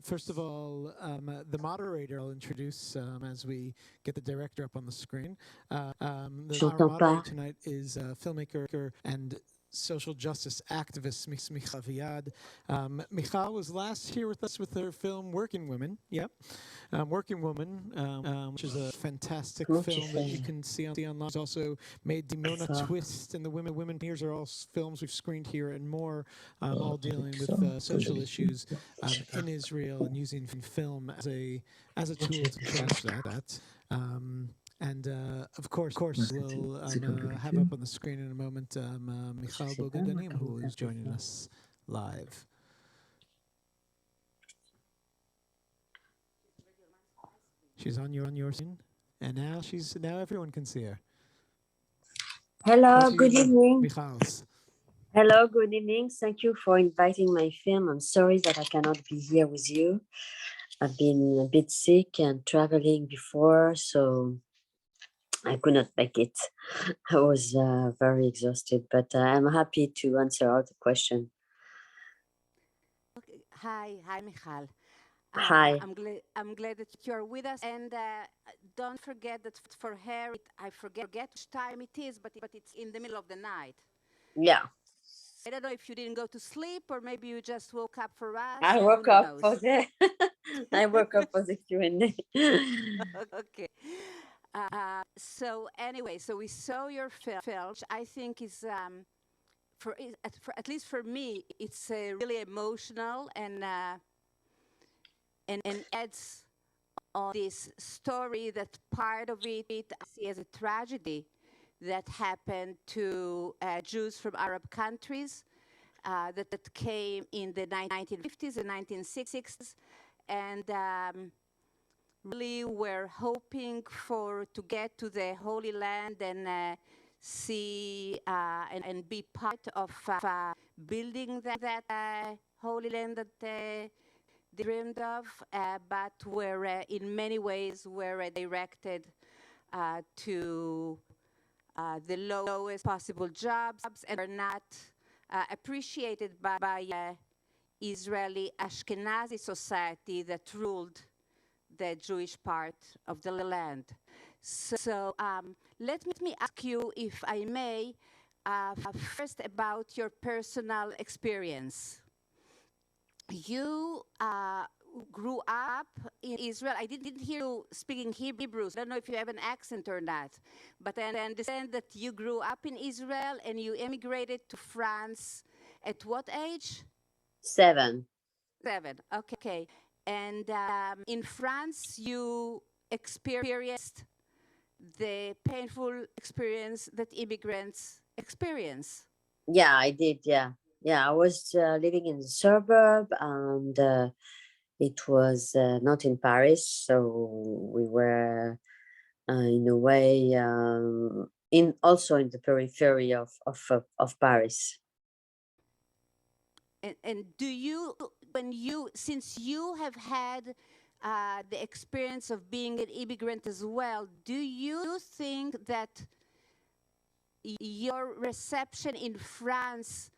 First of all, the moderator I'll introduce as we get the director up on the screen. Our moderator tonight is filmmaker and social justice activist Michal Aviad. Michal was last here with us with her film Working Women. Yep, Working Woman, which is a fantastic film that you can see online. She's also made Dimona Twist and the Women Here's are all films we've screened here and more, all dealing with social issues in Israel and using film as a tool to change that. And of course, we'll have up on the screen in a moment Michale Boganim, who is joining us live. She's on your screen, and now everyone can see her. Hello, good evening. Michal's. Hello, good evening. Thank you for inviting my film. I'm sorry that I cannot be here with you. I've been a bit sick and traveling before, so I could not make it. I was very exhausted, but I'm happy to answer all the questions. Okay. Hi, Michal. Hi. I'm glad that you're with us, and don't forget that for her, I forget which time it is, but it's in the middle of the night. Yeah. I don't know if you didn't go to sleep or maybe you just woke up for us. I woke up for the I woke up for the Q&A. Okay. So anyway, so we saw your film, which I think is, for at least for me, it's really emotional and adds on this story that part of it I see as a tragedy that happened to Jews from Arab countries that came in the 1950s and 1960s, and really were hoping to get to the Holy Land and see and be part of building that Holy Land that they dreamed of, but were in many ways were directed to the lowest possible jobs and are not appreciated by Israeli Ashkenazi society that ruled the Jewish part of the land. So let me ask you, if I may, first about your personal experience. You grew up in Israel. I didn't hear you speaking Hebrew. So I don't know if you have an accent or not, but I understand that you grew up in Israel and you emigrated to France at what age? 7. 7, okay. And in France, you experienced the painful experience that immigrants experience. Yeah, I did, yeah. Yeah, I was living in the suburb, and it was not in Paris, so we were in a way also in the periphery of Paris. And do you, since you have had the experience of being an immigrant as well, do you think that your reception in France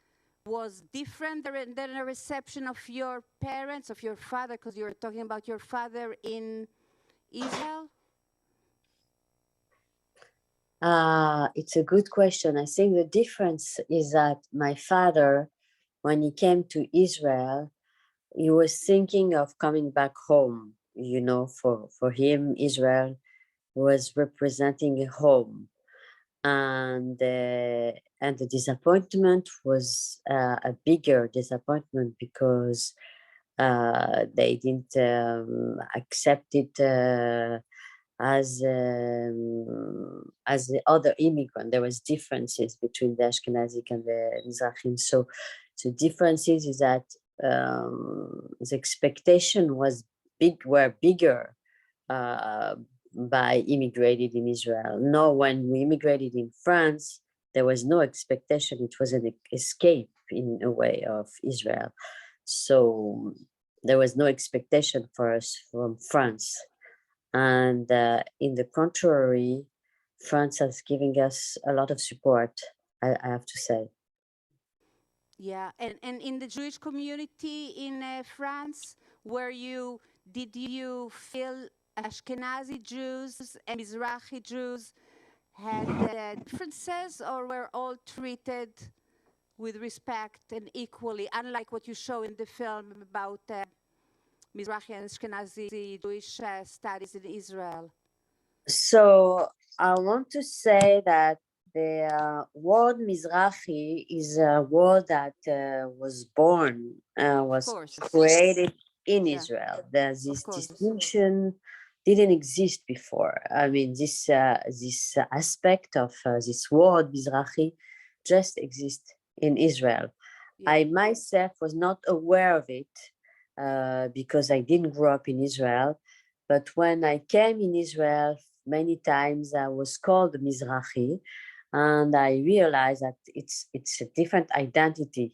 was different than a reception of your parents, of your father, because you were talking about your father in Israel? It's a good question. I think the difference is that my father, when he came to Israel, he was thinking of coming back home. You know, for him, Israel was representing a home. And the disappointment was a bigger disappointment because they didn't accept it as the other immigrant. There was differences between the Ashkenazi and the Mizrahim. So the differences is that the expectation were bigger by immigrated in Israel. No, when we immigrated in France, there was no expectation. It was an escape in a way of Israel. So there was no expectation for us from France. And in the contrary, France has given us a lot of support, I have to say. Yeah, and in the Jewish community in France, did you feel Ashkenazi Jews and Mizrahi Jews had differences, or were all treated with respect and equally, unlike what you show in the film about Mizrahi and Ashkenazi Jewish studies in Israel? So I want to say that the word Mizrahi is a word that was created in Israel. This distinction didn't exist before. I mean, this aspect of this word Mizrahi just exists in Israel. Yeah. I myself was not aware of it because I didn't grow up in Israel. But when I came in Israel, many times I was called Mizrahi, and I realized that it's a different identity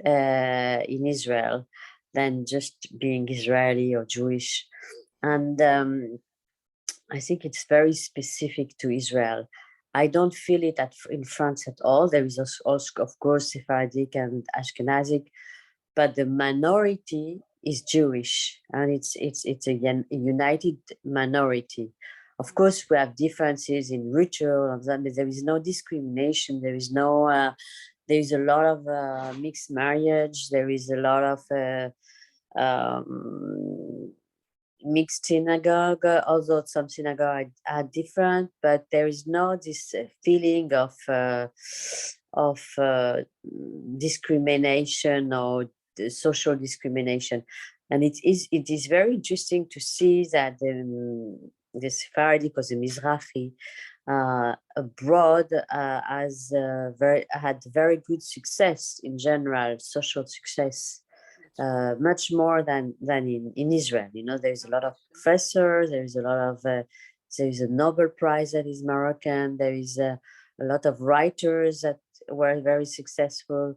in Israel than just being Israeli or Jewish. And I think it's very specific to Israel. I don't feel it in France at all. There is also, of course, Sephardic and Ashkenazic, but the minority is Jewish, and it's a united minority. Of course, we have differences in ritual of them, but there is no discrimination. There is no. There is a lot of mixed marriage. There is a lot of mixed synagogue, although some synagogues are different, but there is no this feeling of discrimination or social discrimination. And it is very interesting to see that the Sephardic or the Mizrahi abroad had very good success in general, social success. Much more than in Israel. You know, there's a lot of professors, there's a lot of, there's a Nobel Prize that is Moroccan, there is a lot of writers that were very successful.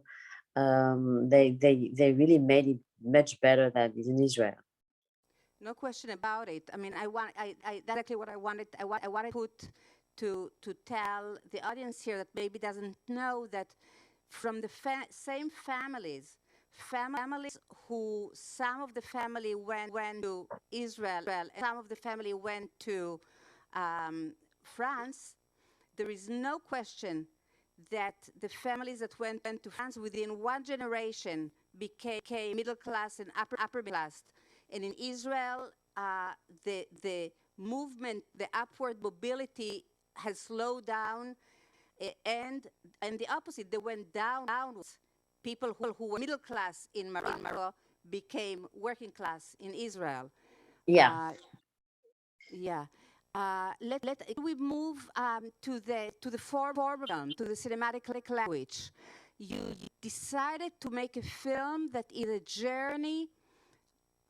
They really made it much better than in Israel. No question about it. I mean, that's exactly what I wanted. I wanted to tell the audience here that maybe doesn't know that from the same families who some of the family went to Israel and some of the family went to France, there is no question that the families that went to France within one generation became middle class and upper middle class. And in Israel, the movement, the upward mobility has slowed down, and the opposite, they went downwards. People who were middle class in Morocco became working class in Israel. Yeah. Yeah. Let we move to the foreground, to the cinematic language. You decided to make a film that is a journey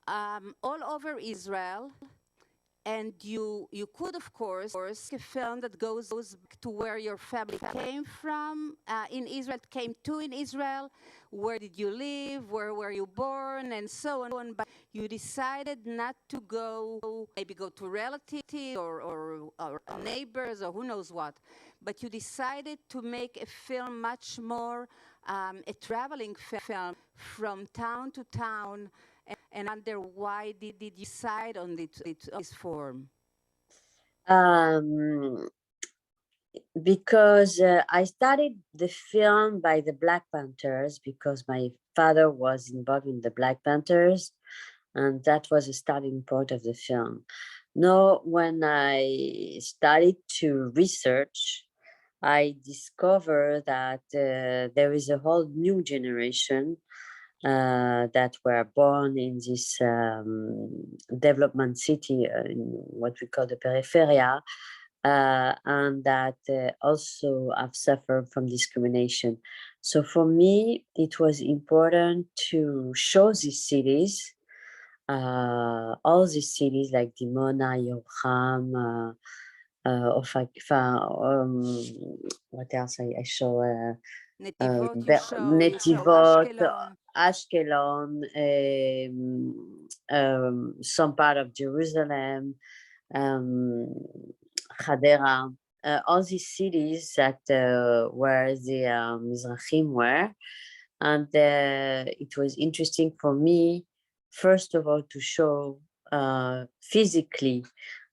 all over Israel. And you could, of course, make a film that goes back to where your family came from in Israel, came to in Israel. Where did you live? Where were you born? And so on. But you decided not to maybe go to relatives or neighbors or who knows what. But you decided to make a film much more a traveling film from town to town. And I wonder, why did you decide on this form? Because I started the film by the Black Panthers because my father was involved in the Black Panthers, and that was the starting point of the film. Now, when I started to research, I discovered that there is a whole new generation that were born in this development city, in what we call the peripheria, and that also have suffered from discrimination. So for me, it was important to show these cities, all these cities like Dimona, Yocham, what else I show? Netivot, Ashkelon, some part of Jerusalem, Hadera, all these cities that where the Mizrahim were. And it was interesting for me, first of all, to show physically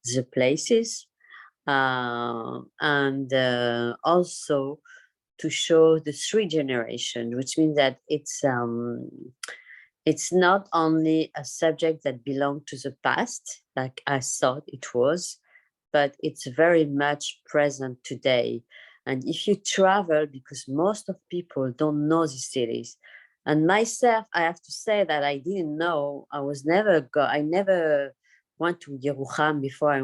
the places, and also to show the three generations, which means that it's not only a subject that belonged to the past, like I thought it was, but it's very much present today. And if you travel, because most of people don't know these cities, and myself, I have to say that I didn't know. I never went to Yerucham before I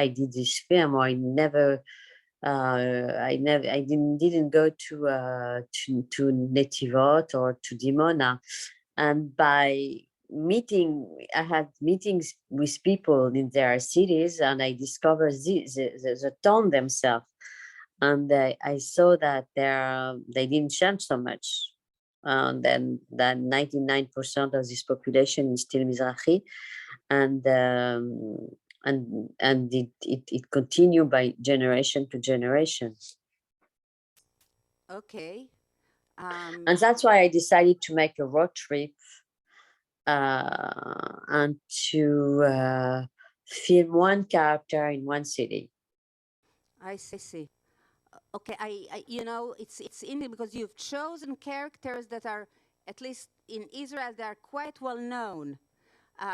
did this film, or I didn't go to Netivot or to Dimona. And by I had meetings with people in their cities, and I discovered the town themselves. And I saw that they didn't change so much. And then that 99% of this population is still Mizrahi, and it continued by generation to generation. Okay. And that's why I decided to make a road trip and to film one character in one city. I see. Okay, it's interesting because you've chosen characters that are, at least in Israel, they are quite well known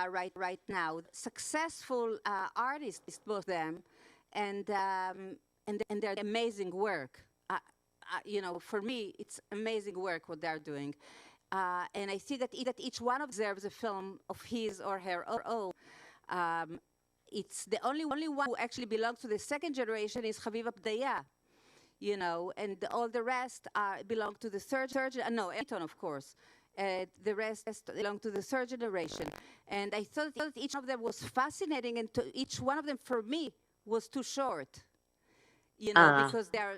right now. Successful artists, both of them, and they're amazing work. For me, it's amazing work what they're doing. And I see that each one of them deserves a film of his or her own. It's the only one who actually belongs to the second generation is Haviva Pdaya, and all the rest belong to the third, no, Eton, of course. The rest belong to the third generation. And I thought that each of them was fascinating, and each one of them, for me, was too short, because they're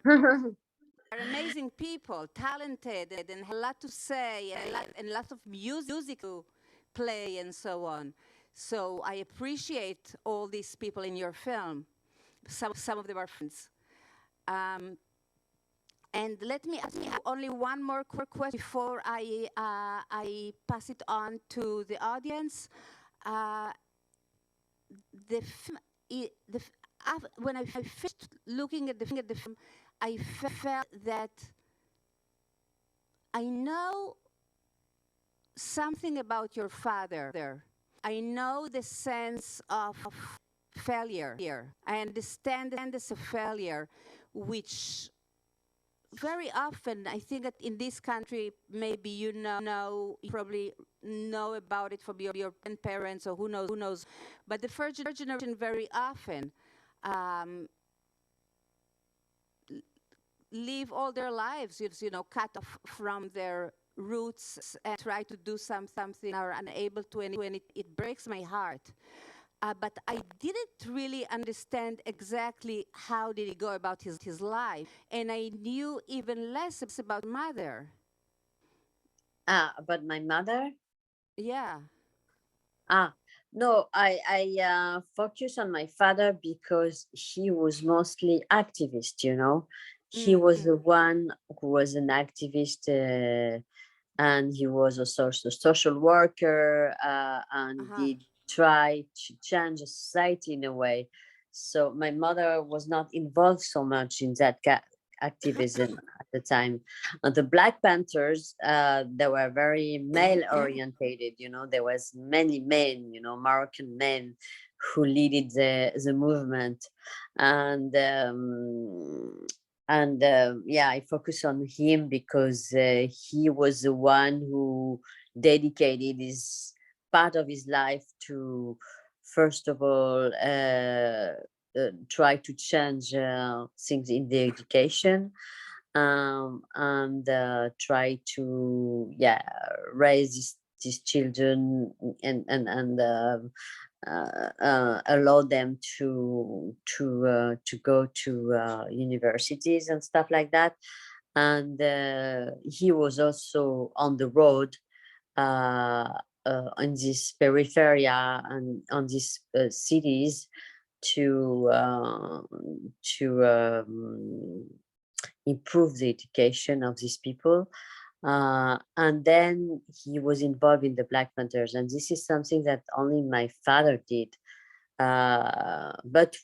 amazing people, talented, and have a lot to say, and lots of music to play, and so on. So I appreciate all these people in your film. Some of them are friends. And let me ask you only one more question before I pass it on to the audience. The film, when I finished looking at the film, I felt that I know something about your father. I know the sense of failure. I understand this failure, which very often, I think that in this country, maybe you probably know about it from your grandparents, or who knows. But the first generation very often live all their lives, cut off from their roots and try to do something, are unable to, and it breaks my heart. But I didn't really understand exactly how did he go about his life. And I knew even less about mother. About my mother? Yeah. No, I focus on my father because he was mostly activist, He was the one who was an activist, and he was a social worker, and did try to change the society in a way. So my mother was not involved so much in that activism at the time. And the Black Panthers, they were very male orientated. There was many men, Moroccan men, who leaded the movement, and I focus on him because he was the one who dedicated his part of his life to, first of all, try to change things in the education, and try to raise these children, and allow them to go to universities and stuff like that. And he was also on the road, on this peripheria and on these cities, to improve the education of these people. And then he was involved in the Black Panthers, and this is something that only my father did. But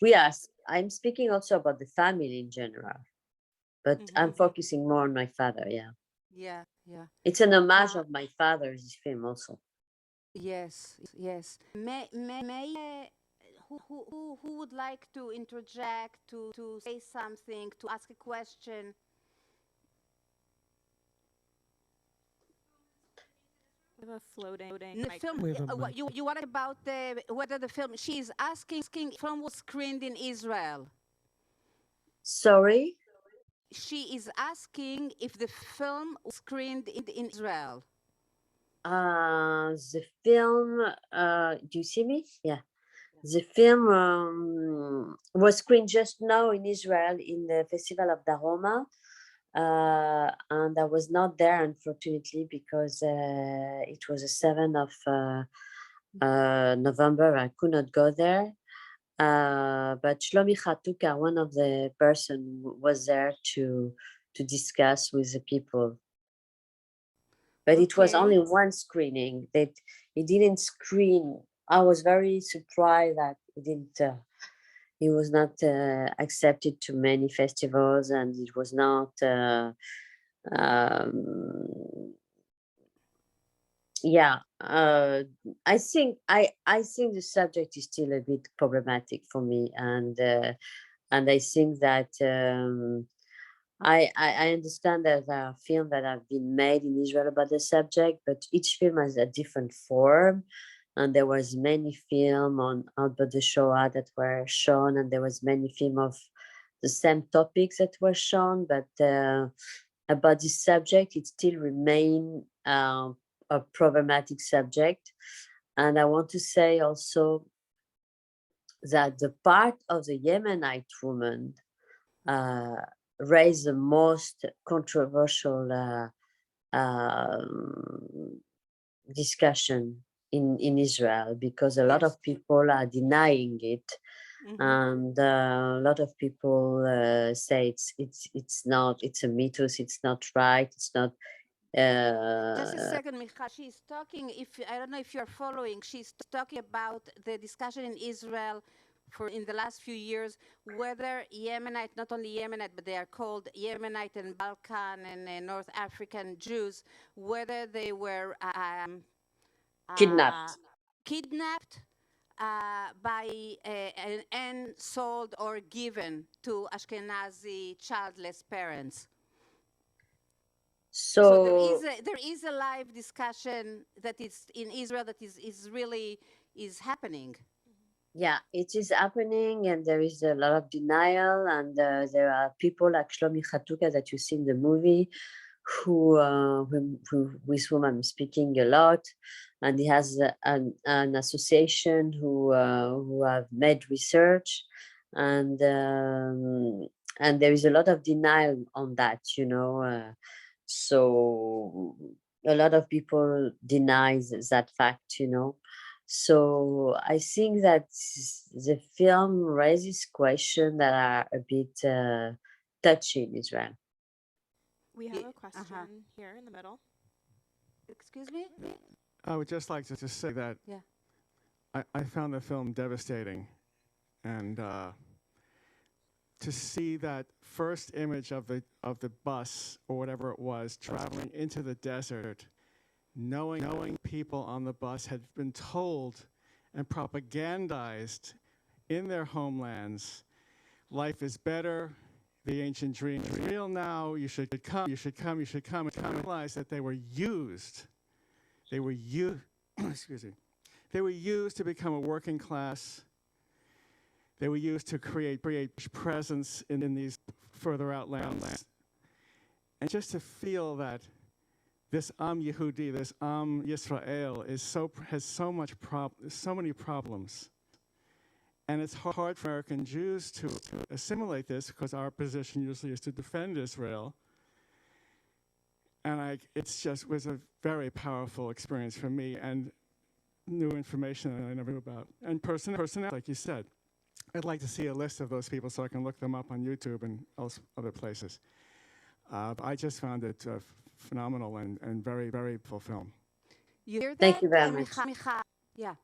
I'm speaking also about the family in general, but I'm focusing more on my father. Yeah. Yeah, yeah. It's an homage of my father, this film also. Yes, yes. Who would like to interject, to say something, to ask a question? We have a floating The mic. film, We have a mic. you want about whether the film, she is asking if the film was screened in Israel. Sorry? She is asking if the film was screened in Israel. The film, do you see me? Yeah. The film was screened just now in Israel in the Festival of Daroma. And I was not there, unfortunately, because it was the 7th of November. I could not go there. But Shlomi Khatuka, one of the person, was there to discuss with the people. But it was only one screening. That it didn't screen. I was very surprised that it didn't. He was not accepted to many festivals, and it was not. Yeah, I think the subject is still a bit problematic for me, and I think that I understand that there are films that have been made in Israel about the subject, but each film has a different form. And there was many film about the Shoah that were shown, and there was many film of the same topics that were shown, but about this subject, it still remain a problematic subject. And I want to say also that the part of the Yemenite woman raised the most controversial discussion in Israel, because a lot of people are denying it. And a lot of people say it's not, it's a mythos, it's not right, it's not. Just a second, Michal. She's talking. I don't know if you're following. She's talking about the discussion in Israel in the last few years, whether Yemenite, not only Yemenite, but they are called Yemenite and Balkan and North African Jews, whether they were kidnapped by and sold or given to Ashkenazi childless parents. So there is a live discussion that is in Israel that is really happening. Yeah, it is happening, and there is a lot of denial, and there are people like Shlomi Khatuka that you see in the movie who with whom I'm speaking a lot, and he has an association who have made research, and there is a lot of denial on that, so a lot of people denies that fact, So I think that the film raises questions that are a bit touchy in Israel. We have a question here in the middle. Excuse me? I would just like to say that I found the film devastating. And to see that first image of the bus or whatever it was traveling into the desert, knowing people on the bus had been told and propagandized in their homelands, life is better, the ancient dream is real now, you should come, and realize that they were used. They were excuse me. They were used to become a working class. They were used to create presence in these further out lands. And just to feel that this Am Yehudi, this Am Yisrael, has so many problems. And it's hard for American Jews to assimilate this, because our position usually is to defend Israel. And it was a very powerful experience for me, and new information that I never knew about. And personnel, like you said. I'd like to see a list of those people so I can look them up on YouTube and other places. I just found it phenomenal and very, very full film. You hear that? Thank you very much. Michal? Yeah.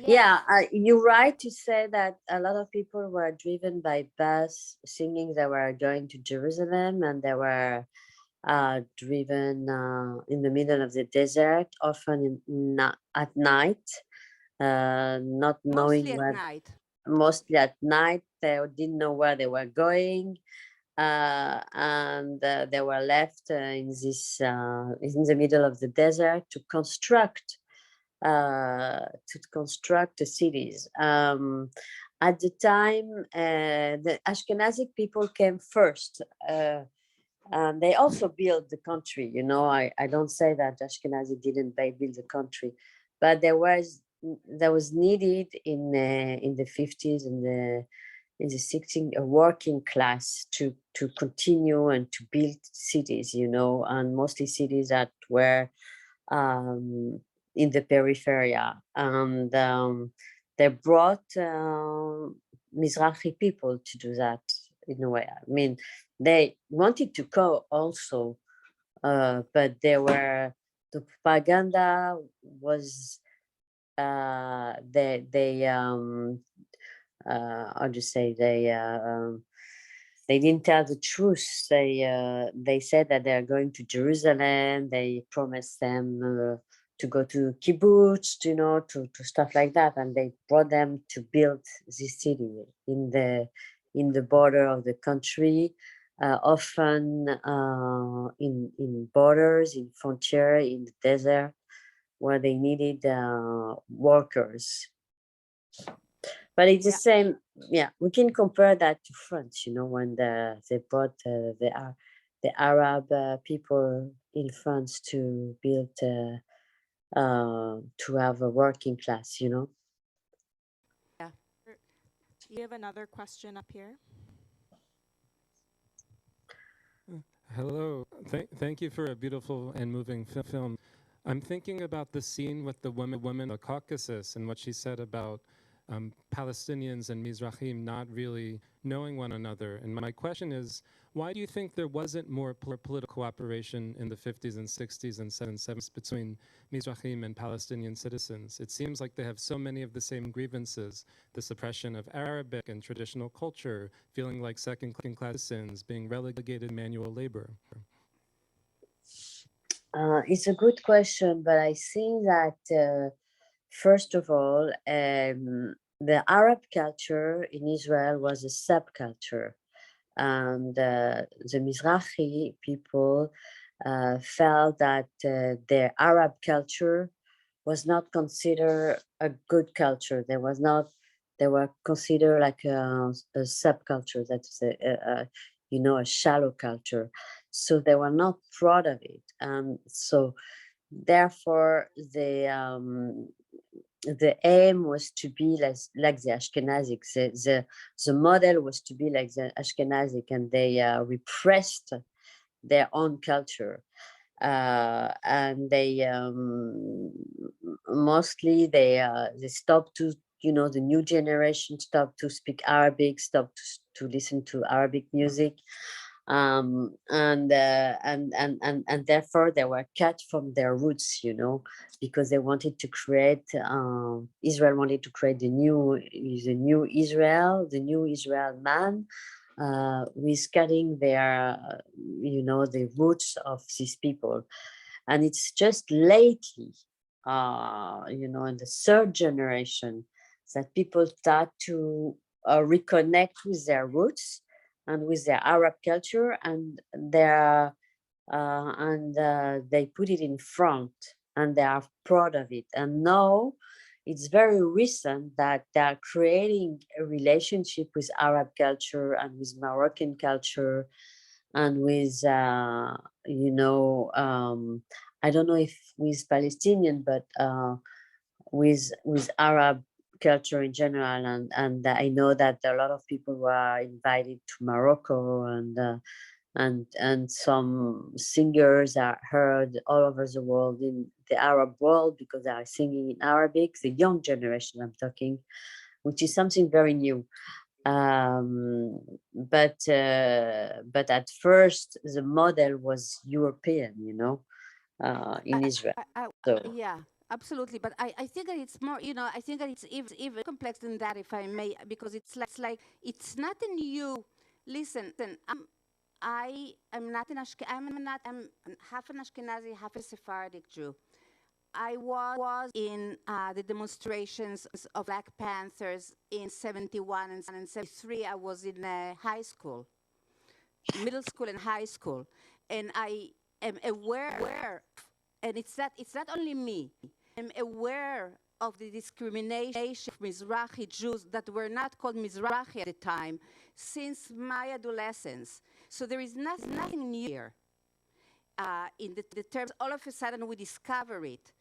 Yeah, you're right to say that a lot of people were driven by bus singing they were going to Jerusalem, and they were driven in the middle of the desert, often at night, not knowing mostly where. at night. Mostly at night, they didn't know where they were going, and they were left in the middle of the desert to construct the cities. At the time, the Ashkenazic people came first. And they also built the country. I don't say that Ashkenazi didn't build the country, but there was needed in the 50s and in the 60s a working class to continue and to build cities, and mostly cities that were in the periphery, and they brought Mizrahi people to do that in a way. I mean, they wanted to go also, but the propaganda was how do you say, they didn't tell the truth. They said that they are going to Jerusalem. They promised them to go to kibbutz, to stuff like that, and they brought them to build this city in the border of the country, often in borders, in frontier, in the desert, where they needed workers. But it's the same. Yeah, we can compare that to France, when they brought the Arab people in France to build, to have a working class, Yeah. You have another question up here. Hello. Thank you for a beautiful and moving film. I'm thinking about the scene with the women of the Caucasus and what she said about Palestinians and Mizrahim not really knowing one another. And my question is, why do you think there wasn't more political cooperation in the 50s and 60s and 70s between Mizrahim and Palestinian citizens? It seems like they have so many of the same grievances: the suppression of Arabic and traditional culture, feeling like second-class citizens, being relegated to manual labor. It's a good question, but I think that first of all, the Arab culture in Israel was a subculture, and the Mizrahi people felt that their Arab culture was not considered a good culture. They were considered like a subculture, that's a shallow culture. So they were not proud of it, and so therefore the aim was to be like the Ashkenazic. The model was to be like the Ashkenazic, and they repressed their own culture, and they mostly they stopped to, the new generation stopped to speak Arabic, stopped to listen to Arabic music, and therefore they were cut from their roots, because they wanted to create, Israel wanted to create the new Israel, the new Israel man, with cutting their, the roots of these people. And it's just lately, in the third generation, that people start to reconnect with their roots and with their Arab culture, and they put it in front, and they are proud of it. And now it's very recent that they are creating a relationship with Arab culture and with Moroccan culture, and with I don't know if with Palestinian, but with Arab culture in general. And I know that a lot of people were invited to Morocco, and some singers are heard all over the world, in the Arab world, because they are singing in Arabic, the young generation I'm talking, which is something very new. But at first the model was European, in Israel. Yeah, absolutely. But I think that it's more, I think that it's even complex than that, if I may, because it's like it's not in you. Listen, I am not I'm half an Ashkenazi, half a Sephardic Jew. I was in the demonstrations of Black Panthers in 71 and 73. I was in high school, middle school and high school. And I am aware, and it's not only me, I'm aware of the discrimination of Mizrahi Jews that were not called Mizrahi at the time since my adolescence. So there is nothing new here. In the terms, all of a sudden we discover it.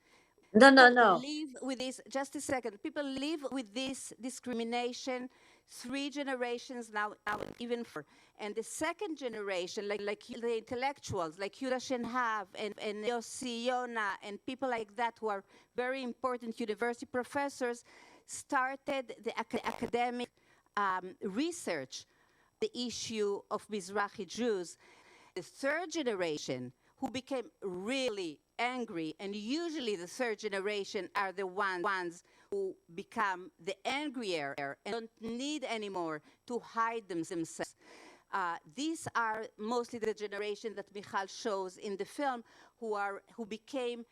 No. Live with this, just a second. People live with this discrimination 3 generations now, even 4. And the second generation, like the intellectuals, like Yuda Shenhav and Yossi Yona and people like that who are very important university professors, started the academic research, the issue of Mizrahi Jews. The third generation, who became really angry, and usually the third generation are the ones who become the angrier and don't need anymore to hide themselves. These are mostly the generation that Michal shows in the film, who became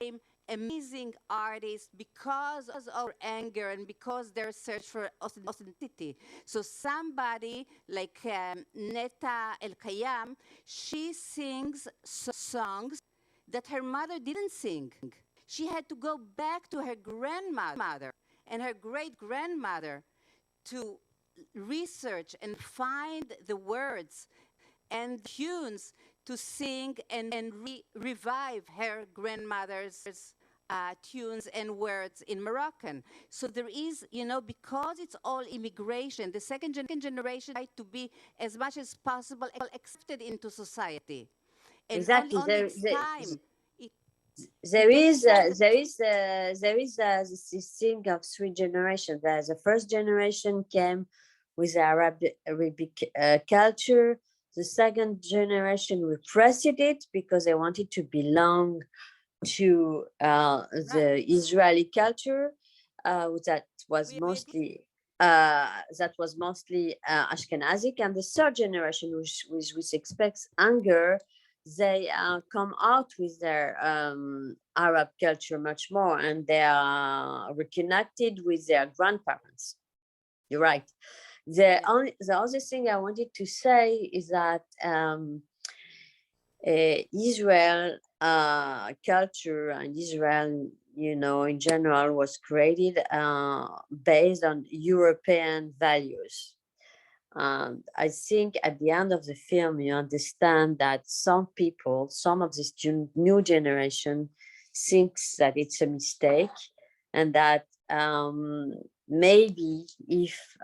amazing artists because of anger and because their search for authenticity. So somebody like Neta El-Kayam, she sings songs that her mother didn't sing. She had to go back to her grandmother and her great-grandmother to research and find the words and tunes to sing and revive her grandmother's tunes and words in Moroccan. So there is, because it's all immigration, the second generation tried to be as much as possible accepted into society. And exactly. only time. There is this thing of 3 generations. The first generation came with Arabic culture. The second generation repressed it because they wanted to belong to the Israeli culture, that was mostly Ashkenazic, and the third generation, which expects anger, they come out with their Arab culture much more, and they are reconnected with their grandparents. You're right. The other thing I wanted to say is that Israel culture and Israel, in general, was created based on European values. And I think at the end of the film, you understand that some of this new generation thinks that it's a mistake, and that maybe if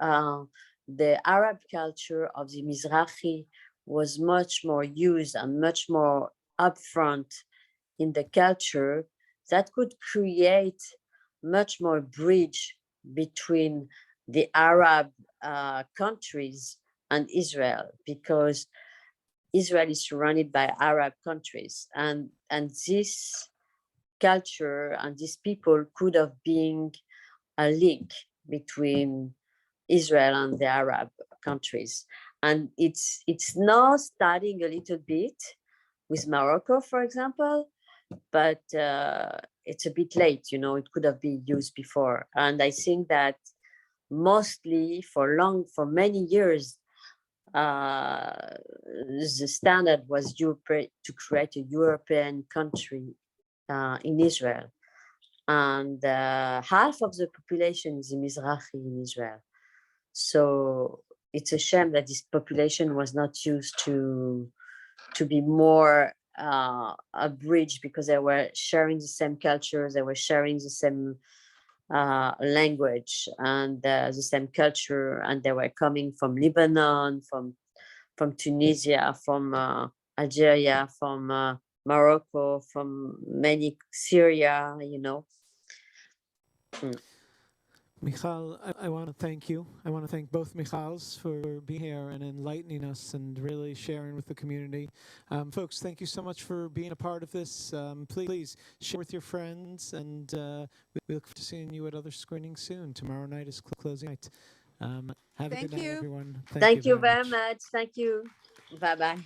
the Arab culture of the Mizrahi was much more used and much more upfront in the culture, that could create much more bridge between the Arab countries and Israel, because Israel is surrounded by Arab countries, and this culture and these people could have been a link between Israel and the Arab countries. And it's now starting a little bit with Morocco, for example, but it's a bit late. It could have been used before. And I think that mostly for many years, the standard was to create a European country in Israel. And half of the population is Mizrahi in Israel. So it's a shame that this population was not used to be more a bridge, because they were sharing the same cultures, they were sharing the same language and the same culture, and they were coming from Lebanon, from Tunisia, from Algeria, from Morocco, from Syria. Michal, I want to thank you. I want to thank both Michals for being here and enlightening us and really sharing with the community. Folks, thank you so much for being a part of this. Please share with your friends, and we look forward to seeing you at other screenings soon. Tomorrow night is closing night. Have a good night, everyone. Thank you very much. Thank you. Bye-bye.